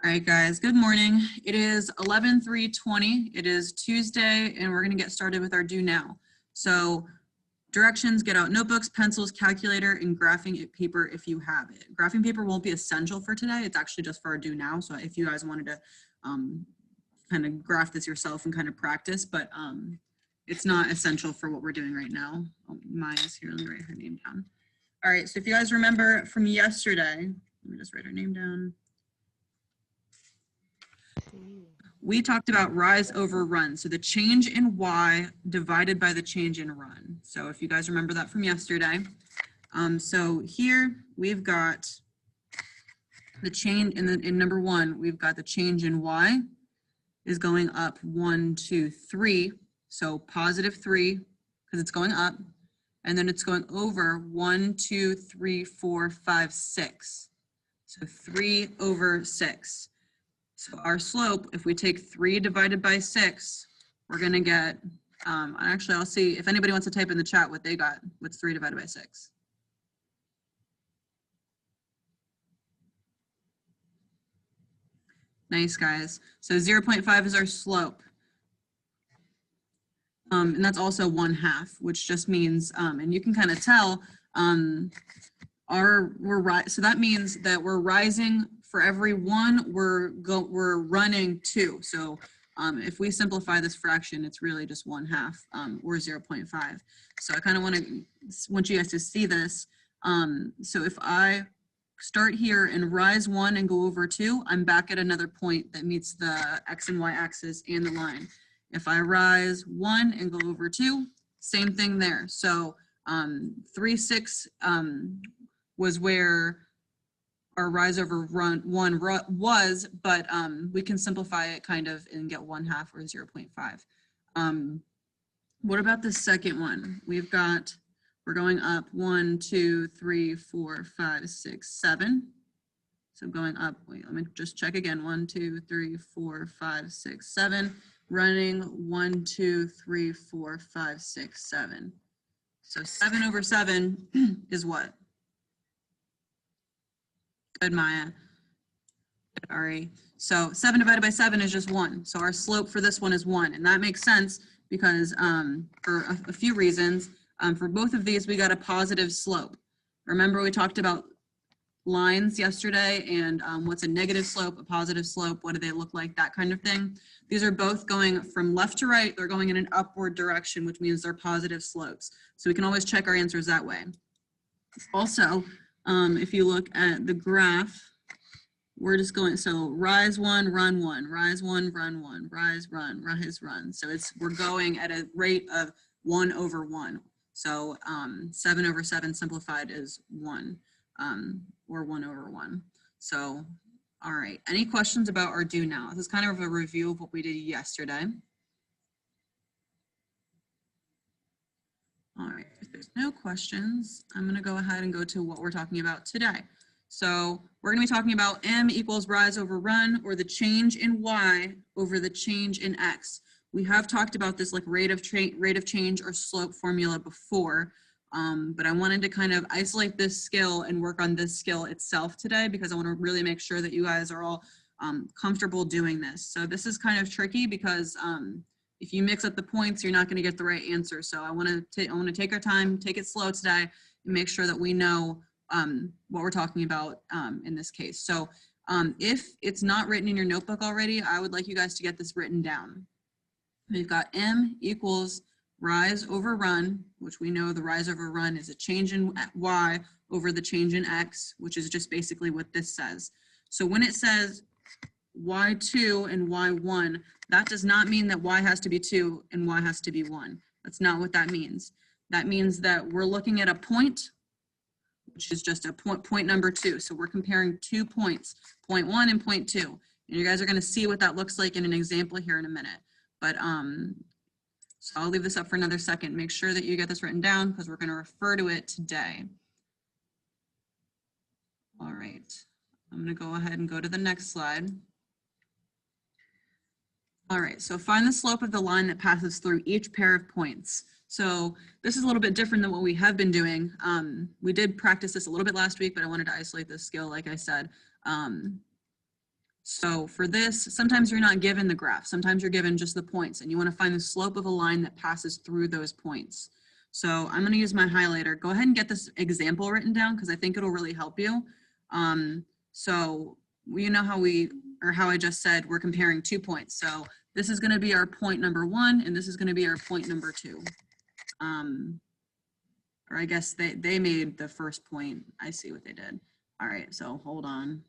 All right, guys, good morning. It is 11/3/20. It is Tuesday, and we're going to get started with our do now. So directions, get out notebooks, pencils, calculator, and graphing paper if you have it. Graphing paper won't be essential for today. It's actually just for our do now. So if you guys wanted to kind of graph this yourself and kind of practice, but it's not essential for what we're doing right now. Oh, Maya's here. Let me write her name down. All right, so if you guys remember from yesterday, let me just write her name down. We talked about rise over run. So the change in Y divided by the change in run. So if you guys remember that from yesterday. So here we've got the change in number one, we've got the change in Y is going up 1, 2, 3. So positive 3 because it's going up. And then it's going over 1, 2, 3, 4, 5, 6. So 3 over 6. So our slope, if we take 3 divided by 6, we're going to get, actually, I'll see if anybody wants to type in the chat what they got. What's 3 divided by 6? Nice, guys. So 0.5 is our slope. And that's also 1/2, which just means, and you can kind of tell, so that means that we're rising for every 1, we're running 2. So if we simplify this fraction, it's really just 1/2 or 0.5. So I kind of want you guys to see this. So if I start here and rise 1 and go over 2, I'm back at another point that meets the X and Y axis and the line. If I rise 1 and go over 2, same thing there. So 3, 6 was where our rise over run 1 was, but we can simplify it kind of and get 1/2 or 0.5. What about the second one? We're going up 1, 2, 3, 4, 5, 6, 7. So going up, wait, let me just check again. 1, 2, 3, 4, 5, 6, 7. Running 1, 2, 3, 4, 5, 6, 7. So 7 over 7 is what? Good, Maya. Good, Ari. So 7 divided by 7 is just 1. So our slope for this one is 1. And that makes sense because for a few reasons, for both of these, we got a positive slope. Remember we talked about lines yesterday and what's a negative slope, a positive slope, what do they look like, that kind of thing. These are both going from left to right. They're going in an upward direction, which means they're positive slopes. So we can always check our answers that way. Also, if you look at the graph, we're just going, so rise 1, run 1, rise 1, run 1, rise, run, rise, run. So we're going at a rate of 1 over 1. So 7 over 7 simplified is 1. Or 1 over 1. So, all right. Any questions about our do now? This is kind of a review of what we did yesterday. All right. If there's no questions, I'm going to go ahead and go to what we're talking about today. So we're going to be talking about M equals rise over run, or the change in Y over the change in X. We have talked about this like rate of change or slope formula before. But I wanted to kind of isolate this skill and work on this skill itself today because I want to really make sure that you guys are all comfortable doing this. So this is kind of tricky because if you mix up the points, you're not going to get the right answer. So I want to take our time, take it slow today, and make sure that we know what we're talking about in this case. So if it's not written in your notebook already, I would like you guys to get this written down. We've got M equals rise over run, which we know the rise over run is a change in Y over the change in X, which is just basically what this says. So when it says Y2 and Y1, that does not mean that Y has to be 2 and Y has to be 1. That's not what that means. That means that we're looking at a point, which is just a point number 2. So we're comparing 2 points, point 1 and point 2. And you guys are going to see what that looks like in an example here in a minute. But so I'll leave this up for another second. Make sure that you get this written down because we're going to refer to it today. All right, I'm going to go ahead and go to the next slide. All right, so find the slope of the line that passes through each pair of points. So this is a little bit different than what we have been doing. We did practice this a little bit last week, but I wanted to isolate this skill, like I said. So for this, sometimes you're not given the graph. Sometimes you're given just the points, and you want to find the slope of a line that passes through those points. So I'm going to use my highlighter. Go ahead and get this example written down because I think it'll really help you. So you know how I just said we're comparing 2 points. So this is going to be our point number 1, and this is going to be our point number 2. Or I guess they made the first point. I see what they did. All right, so hold on.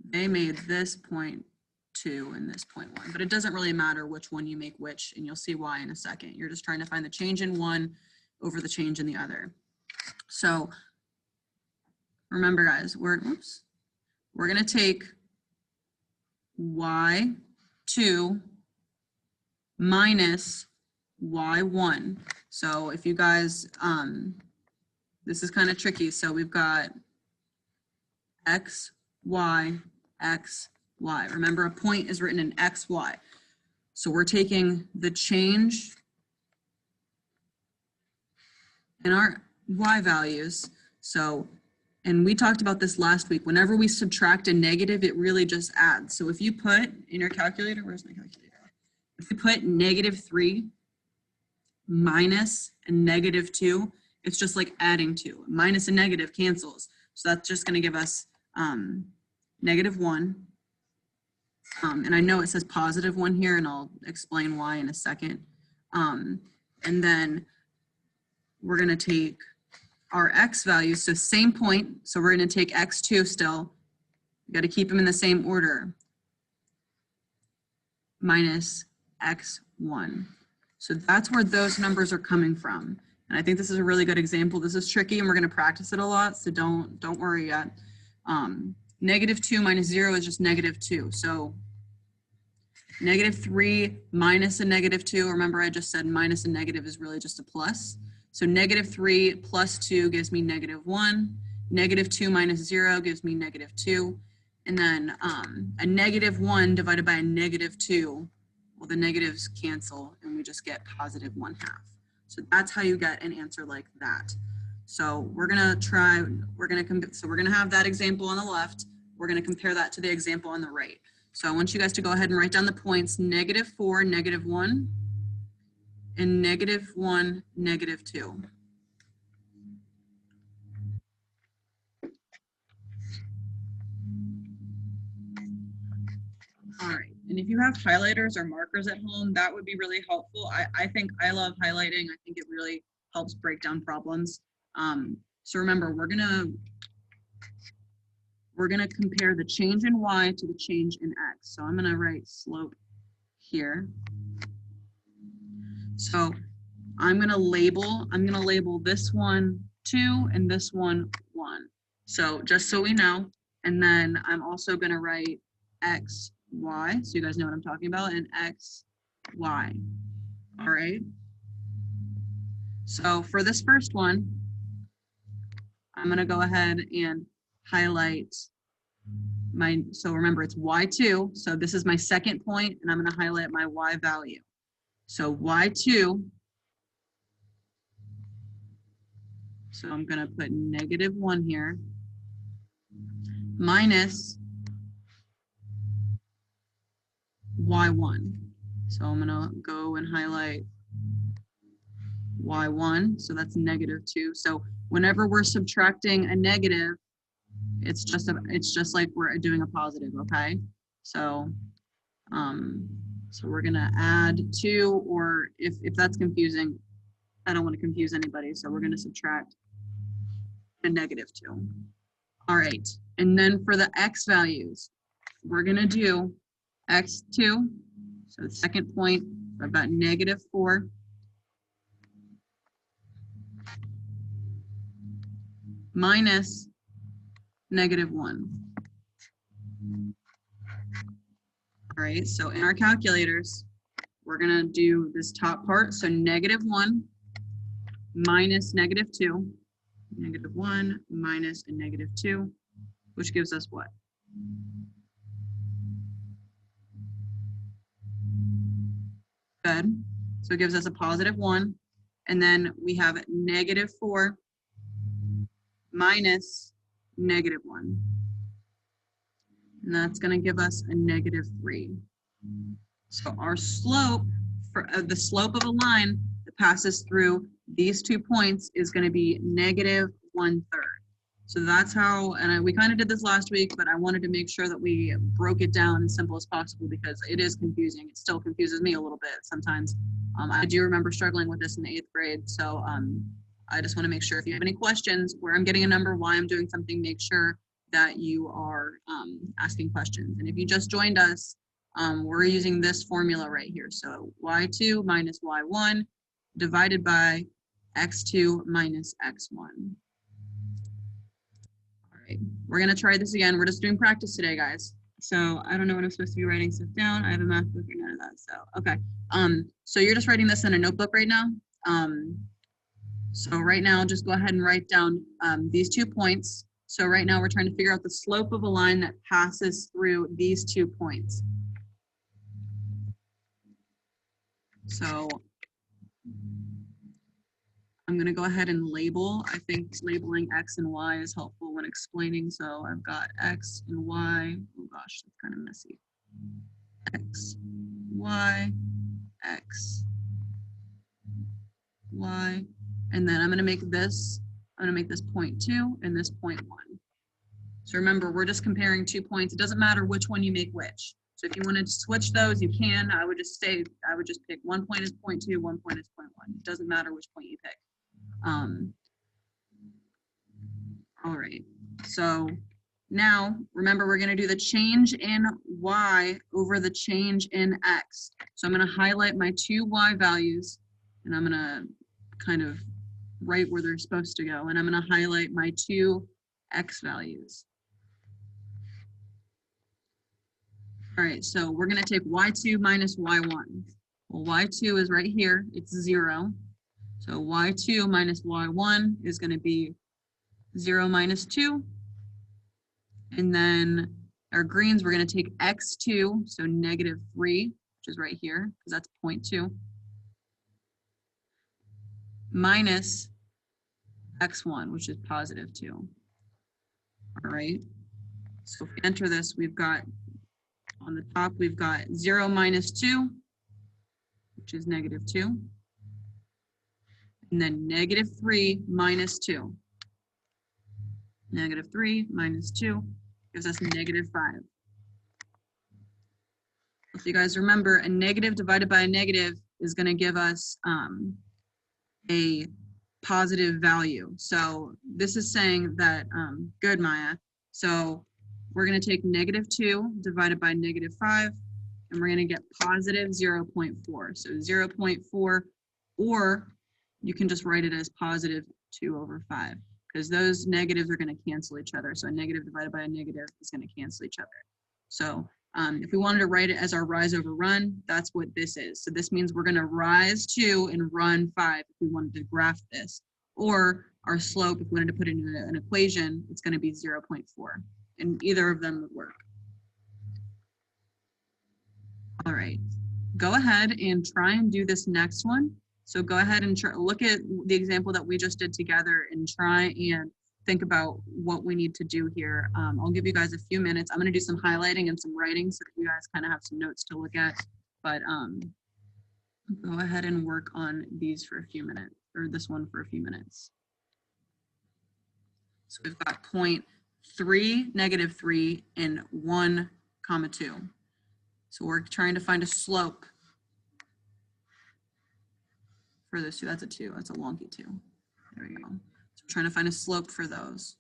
They made this point 2 and this point 1, but it doesn't really matter which one you make which, and you'll see why in a second. You're just trying to find the change in one over the change in the other. So remember, guys, we're going to take y2 minus y1. So if you guys, this is kind of tricky. So we've got x, y, x, y. Remember, a point is written in x, y. So we're taking the change in our y values. So, and we talked about this last week, whenever we subtract a negative, it really just adds. So if you put in your calculator, where's my calculator? If you put -3 minus a -2, it's just like adding 2. Minus a negative cancels. So that's just going to give us -1. And I know it says +1 here, and I'll explain why in a second. And then we're going to take our x values, so same point. So we're going to take x2 still. You got to keep them in the same order. Minus x1. So that's where those numbers are coming from. And I think this is a really good example. This is tricky, and we're going to practice it a lot, so don't worry yet. -2 minus 0 is just -2. So -3 minus a -2. Remember, I just said minus a negative is really just a plus. So -3 plus 2 gives me -1. -2 minus 0 gives me -2. And then a -1 divided by a -2, well, the negatives cancel and we just get +1/2. So that's how you get an answer like that. So we're gonna have that example on the left. We're gonna compare that to the example on the right. So I want you guys to go ahead and write down the points: -4, -1, and -1, -2. All right, and if you have highlighters or markers at home, that would be really helpful. I love highlighting. I think it really helps break down problems. So remember, we're gonna compare the change in y to the change in x. So I'm gonna write slope here. So I'm gonna label this one 2 and this one 1. So just so we know, and then I'm also gonna write x, y, so you guys know what I'm talking about, and x, y. All right. So for this first one, I'm gonna go ahead and highlight so remember it's y2, so this is my second point, and I'm gonna highlight my y value. So y2, so I'm gonna put -1 here, minus y1. So I'm gonna go and highlight y1, so that's -2. So whenever we're subtracting a negative, it's just like we're doing a positive, okay? So so we're gonna add 2, or if that's confusing, I don't want to confuse anybody, so we're gonna subtract a -2. All right, and then for the x values, we're gonna do x2, so the second point, I've got -4, minus -1. All right, so in our calculators, we're gonna do this top part, so -1 minus -2, -1 minus a -2, which gives us what? Good. So it gives us a +1. And then we have -4 minus -1. and that's going to give us a -3. So our slope, for the slope of a line that passes through these 2 points is going to be -1/3. So that's how, and we kind of did this last week, but I wanted to make sure that we broke it down as simple as possible because it is confusing. It still confuses me a little bit sometimes. I do remember struggling with this in the 8th grade. So I just want to make sure if you have any questions where I'm getting a number, why I'm doing something, make sure that you are asking questions. And if you just joined us, we're using this formula right here. So y2 minus y1 divided by x2 minus x1. All right, we're gonna try this again. We're just doing practice today, guys. So I don't know what I'm supposed to be writing stuff down. I have a math book or none of that, so okay. So you're just writing this in a notebook right now. So right now, just go ahead and write down these 2 points. So right now we're trying to figure out the slope of a line that passes through these 2 points. So I'm going to go ahead and label. I think labeling X and Y is helpful when explaining. So I've got X and Y. Oh gosh, that's kind of messy. X, Y, X, Y. And then I'm going to make this 0.2 and this 0.1. So remember, we're just comparing 2 points. It doesn't matter which one you make which. So if you wanted to switch those, you can. I would just pick 1 point is 0.2, 1 point is 0.1. It doesn't matter which point you pick. All right, so now remember we're going to do the change in y over the change in x. So I'm going to highlight my 2 y values and I'm going to kind of write where they're supposed to go, and I'm going to highlight my 2 x values. All right, so we're going to take y2 minus y1. Well, y2 is right here, it's 0. So y2 minus y1 is going to be 0 minus 2. And then our greens, we're going to take x2, so -3, which is right here, because that's 0.2, minus x1, which is +2. All right, so if we enter this, we've got, on the top, we've got 0 minus 2, which is -2. And then -3 minus 2. -3 minus 2 gives us -5. If you guys remember, a negative divided by a negative is going to give us a positive value. So this is saying that, good, Maya. So we're going to take -2 divided by -5, and we're going to get positive 0.4. So 0.4, or you can just write it as positive 2/5, because those negatives are going to cancel each other. So a negative divided by a negative is going to cancel each other. So if we wanted to write it as our rise over run, that's what this is. So this means we're going to rise 2 and run 5 if we wanted to graph this. Or our slope, if we wanted to put it in an equation, it's going to be 0.4. And either of them would work. All right, go ahead and try and do this next one. So go ahead and look at the example that we just did together and try and think about what we need to do here. I'll give you guys a few minutes. I'm going to do some highlighting and some writing so that you guys kind of have some notes to look at. But go ahead and work on these for a few minutes, or this one for a few minutes. So we've got 0.3, -3, and 1, 2. So we're trying to find a slope for this 2. That's a 2. That's a wonky 2. There we go. So we're trying to find a slope for those.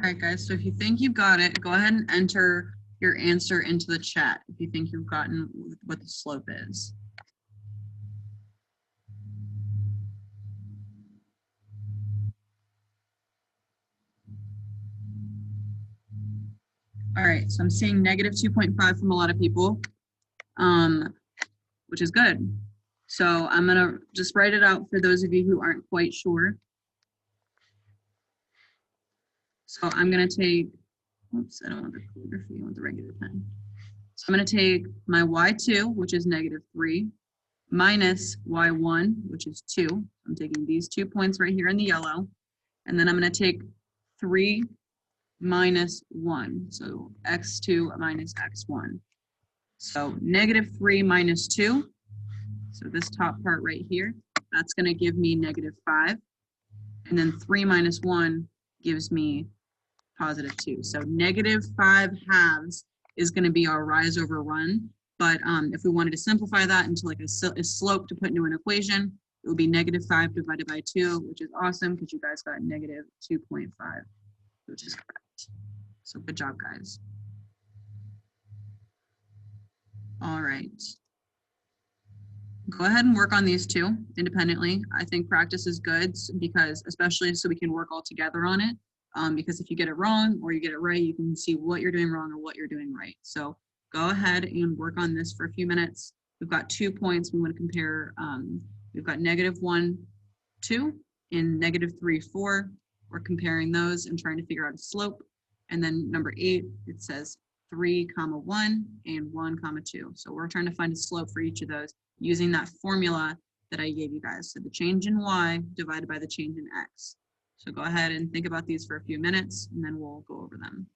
All right, guys, so if you think you've got it, go ahead and enter your answer into the chat if you think you've gotten what the slope is. All right, so I'm seeing negative 2.5 from a lot of people, which is good. So I'm gonna just write it out for those of you who aren't quite sure. So I'm gonna take, oops, I don't want the calligraphy, I want the regular pen. So I'm gonna take my y2, which is negative 3, minus y1, which is 2. I'm taking these 2 points right here in the yellow, and then I'm gonna take 3 minus 1, so x2 minus x1. So negative 3 minus 2, so this top part right here, that's going to give me negative 5. And then 3 minus 1 gives me positive 2. So negative 5 halves is going to be our rise over run. But if we wanted to simplify that into like a slope to put into an equation, it would be negative 5 divided by 2, which is awesome because you guys got negative 2.5, which is correct. So good job, guys. All right. Go ahead and work on these two independently. I think practice is good because, especially so we can work all together on it. Because if you get it wrong or you get it right, you can see what you're doing wrong or what you're doing right. So go ahead and work on this for a few minutes. We've got 2 points we want to compare. We've got negative 1, 2 and negative 3, 4. We're comparing those and trying to figure out a slope. And then number 8, it says 3, 1 and 1, 2. So we're trying to find a slope for each of those using that formula that I gave you guys. So the change in y divided by the change in x. So go ahead and think about these for a few minutes and then we'll go over them.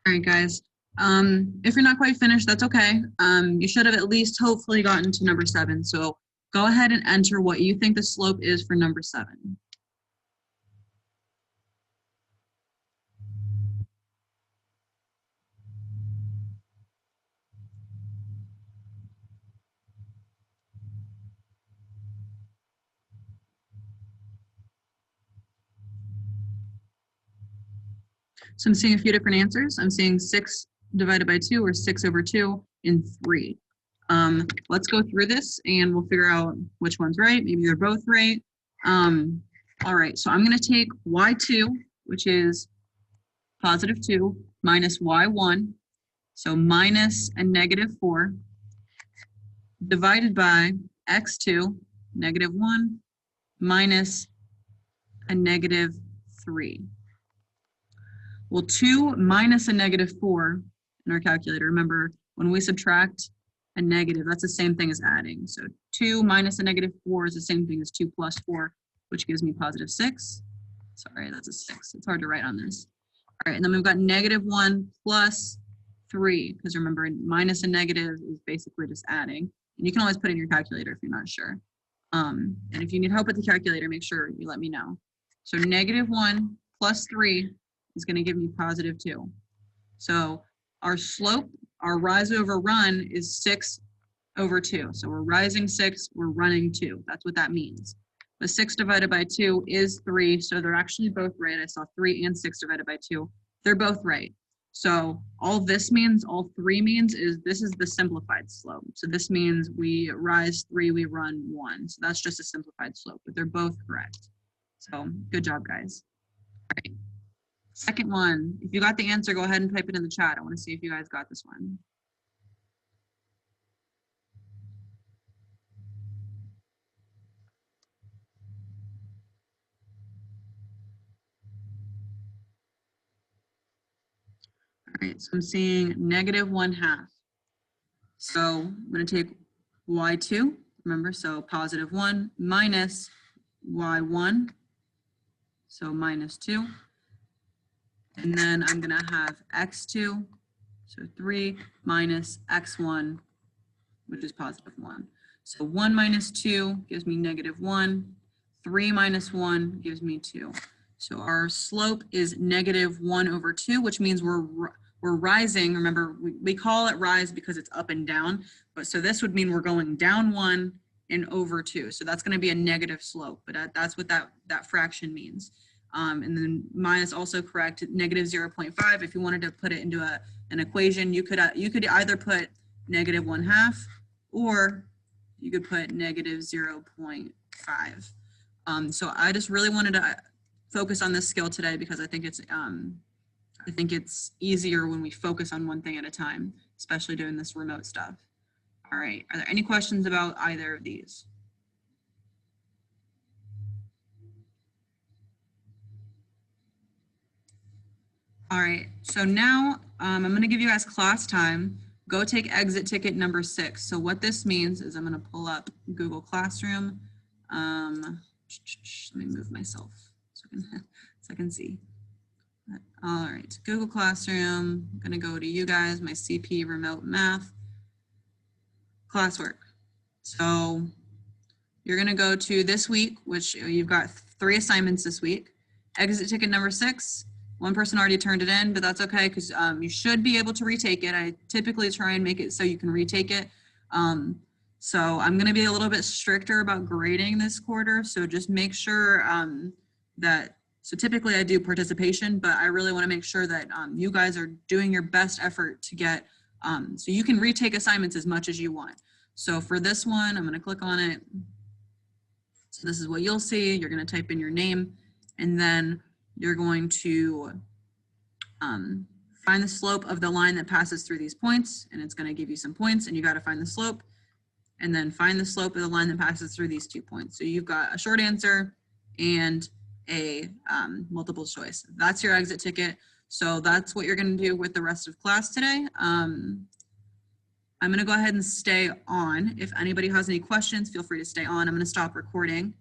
All right, guys. If you're not quite finished, that's okay. You should have at least hopefully gotten to number 7. So go ahead and enter what you think the slope is for number 7. So I'm seeing a few different answers. I'm seeing 6 divided by 2 or 6 over 2 and 3. Let's go through this and we'll figure out which one's right. Maybe they're both right. All right, so I'm going to take y2, which is positive 2, minus y1, so minus a negative 4, divided by x2, negative 1, minus a negative 3. Well, 2 minus a negative 4 in our calculator, remember, when we subtract a negative, that's the same thing as adding. So 2 minus a negative 4 is the same thing as 2 plus 4, which gives me positive 6. Sorry, that's a 6. It's hard to write on this. All right, and then we've got negative 1 plus 3, because remember, minus a negative is basically just adding. And you can always put in your calculator if you're not sure. And if you need help with the calculator, make sure you let me know. So negative 1 plus 3 is going to give me positive 2. So our slope, our rise over run is 6 over 2. So we're rising 6, we're running 2. That's what that means. The 6 divided by 2 is 3, so they're actually both right. I saw 3 and 6 divided by 2. They're both right. So all this means, all 3 means is this is the simplified slope. So this means we rise 3, we run 1. So that's just a simplified slope, but they're both correct. So good job, guys. All right. Second one, if you got the answer, go ahead and type it in the chat. I want to see if you guys got this one. All right, so I'm seeing negative 1/2. So I'm going to take y2, remember, so positive 1 minus y1, so minus 2. And then I'm going to have x2, so 3 minus x1, which is positive 1. So 1 minus 2 gives me negative 1. 3 minus 1 gives me 2. So our slope is negative 1 over 2, which means we're rising. Remember, we call it rise because it's up and down. But so this would mean we're going down 1 and over 2. So that's going to be a negative slope. But that's what that fraction means. And then minus also correct, negative 0.5. If you wanted to put it into an equation, you could either put negative 1/2 or you could put negative 0.5. So I just really wanted to focus on this skill today because I think it's easier when we focus on one thing at a time, especially doing this remote stuff. All right, are there any questions about either of these? All right, so now I'm going to give you guys class time. Go take exit ticket number 6. So what this means is I'm going to pull up Google Classroom. Let me move myself so I can see. All right, Google Classroom. I'm going to go to you guys, my CP Remote Math classwork. So you're going to go to this week, which you've got 3 assignments this week. Exit ticket number 6. One person already turned it in, but that's okay because you should be able to retake it. I typically try and make it so you can retake it. So I'm going to be a little bit stricter about grading this quarter. So just make sure so typically I do participation, but I really want to make sure that you guys are doing your best effort to get, so you can retake assignments as much as you want. So for this one, I'm going to click on it. So this is what you'll see. You're going to type in your name and then you're going to find the slope of the line that passes through these points, and it's going to give you some points, and you got to find the slope, and then find the slope of the line that passes through these 2 points. So you've got a short answer and a multiple choice. That's your exit ticket. So that's what you're going to do with the rest of class today. I'm going to go ahead and stay on. If anybody has any questions, feel free to stay on. I'm going to stop recording.